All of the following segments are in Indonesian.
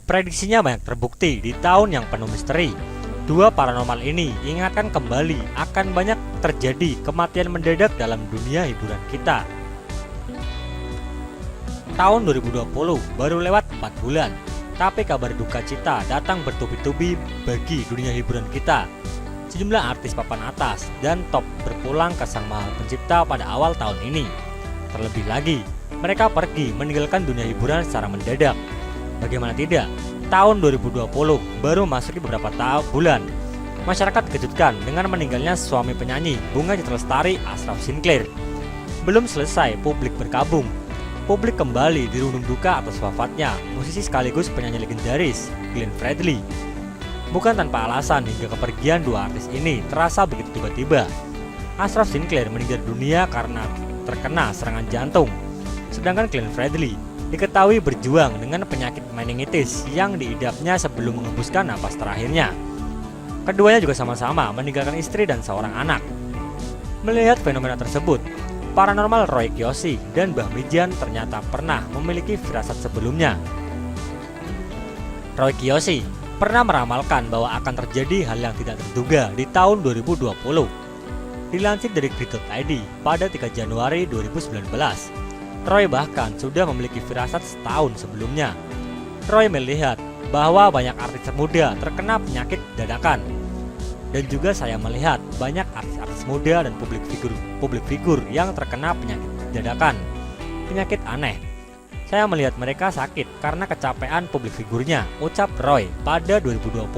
Prediksinya banyak terbukti di tahun yang penuh misteri. Dua paranormal ini ingatkan kembali akan banyak terjadi kematian mendadak dalam dunia hiburan kita. Tahun 2020 baru lewat 4 bulan, tapi kabar duka cita datang bertubi-tubi bagi dunia hiburan kita. Sejumlah artis papan atas dan top berpulang ke Sang Maha Pencipta pada awal tahun ini. Terlebih lagi, mereka pergi meninggalkan dunia hiburan secara mendadak. Bagaimana tidak, tahun 2020 baru masuki beberapa bulan. Masyarakat dikejutkan dengan meninggalnya suami penyanyi Bunga Citra Lestari, Ashraf Sinclair. Belum selesai publik berkabung, publik kembali dirundung duka atas wafatnya musisi sekaligus penyanyi legendaris Glenn Fredly. Bukan tanpa alasan hingga kepergian dua artis ini terasa begitu tiba-tiba. Ashraf Sinclair meninggal dunia karena terkena serangan jantung, sedangkan Glenn Fredly diketahui berjuang dengan penyakit meningitis yang diidapnya sebelum mengembuskan napas terakhirnya. Keduanya juga sama-sama meninggalkan istri dan seorang anak. Melihat fenomena tersebut, paranormal Roy Kiyoshi dan Mbah Mijan ternyata pernah memiliki firasat sebelumnya. Roy Kiyoshi pernah meramalkan bahwa akan terjadi hal yang tidak terduga di tahun 2020. Dilansir dari Grid.id pada 3 Januari 2019, Roy bahkan sudah memiliki firasat setahun sebelumnya. Roy melihat bahwa banyak artis muda terkena penyakit dadakan. Dan juga saya melihat banyak artis-artis muda dan publik figur yang terkena penyakit dadakan, penyakit aneh. Saya melihat mereka sakit karena kecapean publik figurnya, ucap Roy pada 2020.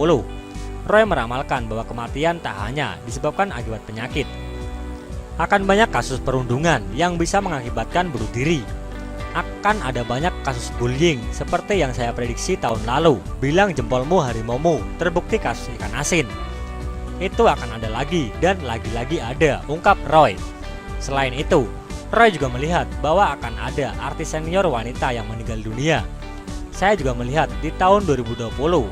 Roy meramalkan bahwa kematian tak hanya disebabkan akibat penyakit. Akan banyak kasus perundungan yang bisa mengakibatkan bunuh diri. Akan ada banyak kasus bullying seperti yang saya prediksi tahun lalu, bilang jempolmu harimaumu, terbukti kasus ikan asin. Itu akan ada lagi dan lagi-lagi ada, ungkap Roy. Selain itu, Roy juga melihat bahwa akan ada artis senior wanita yang meninggal dunia. Saya juga melihat di tahun 2020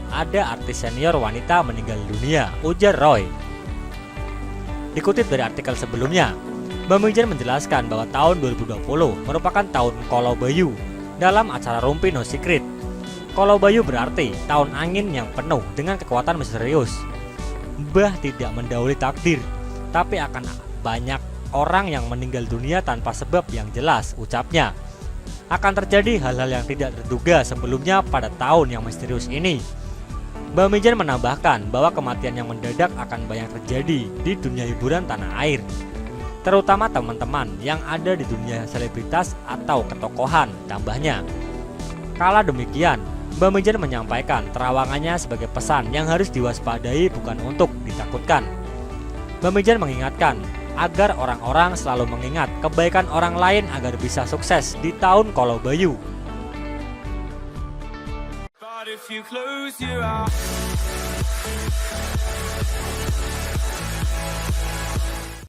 ada artis senior wanita meninggal dunia, ujar Roy. Dikutip dari artikel sebelumnya, Mbah Mijan menjelaskan bahwa tahun 2020 merupakan tahun Kolo Bayu dalam acara Rumpi No Secret. Kolo Bayu berarti tahun angin yang penuh dengan kekuatan misterius. Mbah tidak mendahului takdir, tapi akan banyak orang yang meninggal dunia tanpa sebab yang jelas, ucapnya. Akan terjadi hal-hal yang tidak terduga sebelumnya pada tahun yang misterius ini. Mbah Mijan menambahkan bahwa kematian yang mendadak akan banyak terjadi di dunia hiburan tanah air, terutama teman-teman yang ada di dunia selebritas atau ketokohan, tambahnya. Kala demikian, Mbah Mijan menyampaikan terawangannya sebagai pesan yang harus diwaspadai bukan untuk ditakutkan. Mbah Mijan mengingatkan agar orang-orang selalu mengingat kebaikan orang lain agar bisa sukses di tahun Kolo Bayu. If you close your eyes